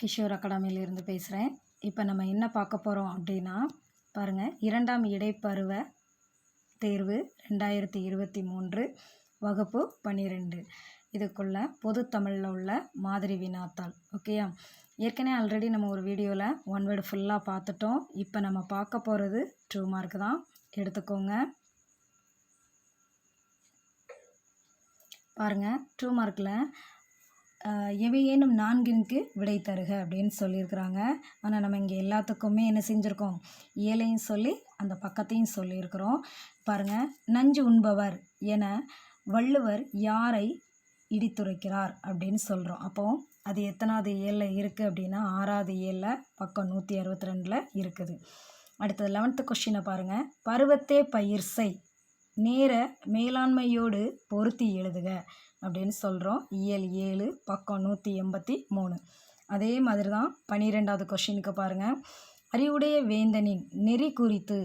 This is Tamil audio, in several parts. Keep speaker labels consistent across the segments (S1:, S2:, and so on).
S1: கிஷோர் அகாடமியிலிருந்து பேசுகிறேன். இப்போ நம்ம என்ன பார்க்க போகிறோம் அப்படின்னா, பாருங்கள், 2ஆம் இடைப்பருவ தேர்வு 2023 வகுப்பு 12 இதுக்குள்ள பொது தமிழில் உள்ள மாதிரி வினாத்தாள். ஓகேயா? ஏற்கனவே ஆல்ரெடி நம்ம ஒரு வீடியோவில் ஒன் வேர்டு ஃபுல்லாக பார்த்துட்டோம். இப்போ நம்ம பார்க்க போகிறது 2 மார்க் தான். எடுத்துக்கோங்க. பாருங்கள், 2 மார்க்கில் எவையேனும் 4க்கு விடை தருக அப்படின்னு சொல்லியிருக்கிறாங்க. ஆனால் நம்ம இங்கே எல்லாத்துக்குமே என்ன செஞ்சுருக்கோம், ஏழையும் சொல்லி அந்த பக்கத்தையும் சொல்லியிருக்கிறோம். பாருங்கள், நஞ்சு உண்பவர் என வள்ளுவர் யாரை இடித்துரைக்கிறார் அப்படின்னு சொல்கிறோம். அப்போ அது எத்தனாவது ஏழில் இருக்குது அப்படின்னா 6வது ஏழில் பக்கம் 162 இருக்குது. அடுத்தது 11th கொஸ்டினை பாருங்கள். பருவத்தே பயிர் செய், நேர மேலாண்மையோடு பொருத்தி எழுதுக அப்படின்னு சொல்கிறோம். இயல் 7 பக்கம் 183. அதே மாதிரி தான் 12வது கொஸ்டினுக்கு பாருங்கள். அறிவுடைய வேந்தனின் நெறி குறித்து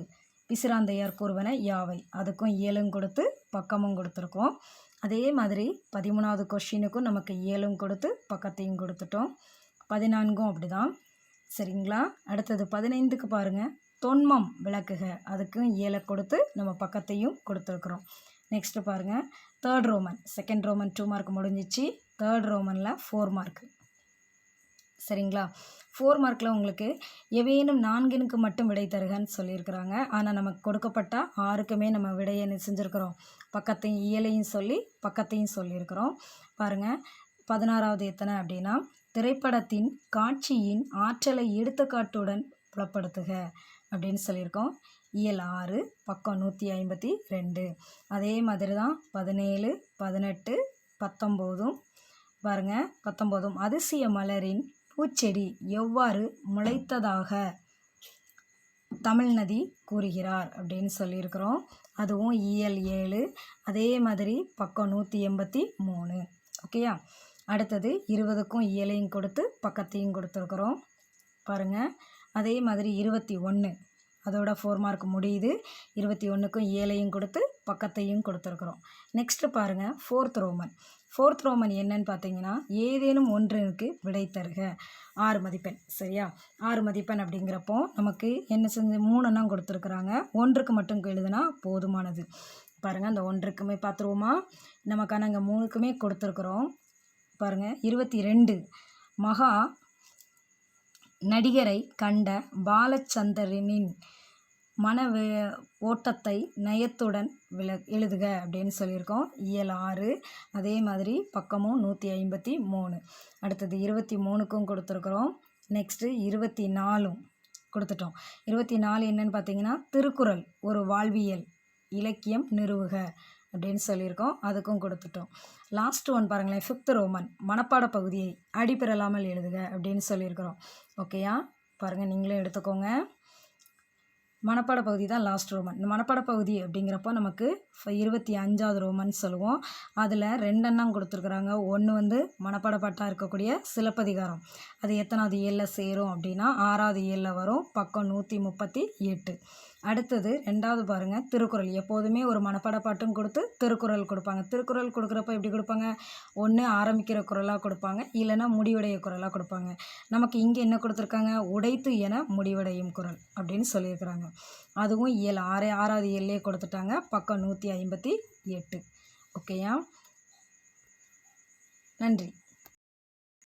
S1: பிசிராந்தையார் கூறுவன யாவை, அதுக்கும் இயலும் கொடுத்து பக்கமும் கொடுத்துருக்கோம். அதே மாதிரி 13வது கொஸ்டினுக்கும் நமக்கு இயலும் கொடுத்து பக்கத்தையும் கொடுத்துட்டோம். 14க்கும் அப்படி தான். சரிங்களா? அடுத்தது 15க்கு பாருங்கள். தொன்மம் விளக்குக, அதுக்கும் இயலை கொடுத்து நம்ம பக்கத்தையும் கொடுத்துருக்குறோம். நெக்ஸ்ட்டு பாருங்கள், 3rd Roman. 2nd Roman 2 mark முடிஞ்சிச்சு. 3rd ரோமனில் 4 mark. சரிங்களா? 4 மார்க்கில் உங்களுக்கு எவையேனும் 4க்கு மட்டும் விடை தருகன்னு சொல்லியிருக்கிறாங்க. ஆனால் நமக்கு கொடுக்கப்பட்ட 6க்குமே நம்ம விடையை என்ன செஞ்சுருக்கிறோம், பக்கத்தையும் இயலையும் சொல்லி பக்கத்தையும் சொல்லியிருக்கிறோம். பாருங்கள், 16வது எத்தனை அப்படின்னா, திரைப்படத்தின் காட்சியின் ஆற்றலை எடுத்துக்காட்டுடன் புலப்படுத்துக அப்படின்னு சொல்லியிருக்கோம். இயல் 6 பக்கம் 152. அதே மாதிரி தான் 17, 18, 19 பாருங்கள். 19 அதிசய மலரின் பூச்செடி எவ்வாறு முளைத்ததாக தமிழ்நதி கூறுகிறார் அப்படின்னு சொல்லியிருக்கிறோம். அதுவும் இயல் 7 அதே மாதிரி பக்கம் 183. ஓகேயா? அடுத்தது 20க்கும் இயலையும் கொடுத்து பக்கத்தையும் கொடுத்துருக்குறோம். பாருங்கள், அதே மாதிரி 21 அதோட 4 மார்க் முடியுது. 21க்கும் ஏழையும் கொடுத்து பக்கத்தையும் கொடுத்துருக்குறோம். நெக்ஸ்ட்டு பாருங்கள், 4th ரோமன். 4th ரோமன் என்னன்னு பார்த்தீங்கன்னா, ஏதேனும் ஒன்றுக்கு விடை தருக, 6 மதிப்பெண். சரியா? 6 மதிப்பெண் அப்படிங்கிறப்போ நமக்கு என்ன செஞ்சு 3 எண்ணம் கொடுத்துருக்குறாங்க. 1க்கு மட்டும் எழுதுனா போதுமானது. பாருங்கள், அந்த 1க்குமே பார்த்துருவோமா, நமக்கான அங்கே 3க்குமே கொடுத்துருக்குறோம். பாருங்கள், 22 மகா நடிகரை கண்ட பாலச்சந்தரின் மன ஓட்டத்தை நயத்துடன் எழுதுக அப்படின்னு சொல்லியிருக்கோம். இயல் 6 அதே மாதிரி பக்கமும் 153. அடுத்தது 23க்கும் கொடுத்துருக்குறோம். நெக்ஸ்ட்டு 24 கொடுத்துட்டோம். 24 என்னன்னு பார்த்தீங்கன்னா, திருக்குறள் ஒரு வாழ்வியல் இலக்கியம் நிறுவுக அப்படின்னு சொல்லியிருக்கோம். அதுக்கும் கொடுத்துட்டோம். லாஸ்ட் ஒன் பாருங்களேன், 5th ரோமன் மனப்பாட பகுதியை அடிபெறலாமல் எழுதுக அப்படின்னு சொல்லியிருக்கிறோம். ஓகேயா? பாருங்கள், நீங்களும் எடுத்துக்கோங்க. மனப்பாட பகுதி தான் லாஸ்ட் ரோமன். இந்த மனப்பாட பகுதி அப்படிங்கிறப்போ நமக்கு 25வது ரோமன் சொல்லுவோம். அதில் 2 எண்ணம் கொடுத்துருக்குறாங்க. ஒன்று வந்து மனப்பாட பாட்டாக இருக்கக்கூடிய சிலப்பதிகாரம், அது எத்தனாவது ஏழில் சேரும் அப்படின்னா 6வது ஏழில் வரும், பக்கம் 138. அடுத்தது 2வது பாருங்கள், திருக்குறள். எப்போதுமே ஒரு மனப்பாட பாட்டும் கொடுத்து திருக்குறள் கொடுப்பாங்க. திருக்குறள் கொடுக்குறப்ப எப்படி கொடுப்பாங்க, ஒன்று ஆரம்பிக்கிற குறளாக கொடுப்பாங்க, இல்லைன்னா முடிவுடைய குறளாக கொடுப்பாங்க. நமக்கு இங்கே என்ன கொடுத்துருக்காங்க, உடைத்து என முடிவடையும் குறள் அப்படின்னு சொல்லியிருக்கிறாங்க. அதுவும் இயல் 6வது ஏழிலே கொடுத்துட்டாங்க, பக்கம் 158. ஓகேயா? நன்றி.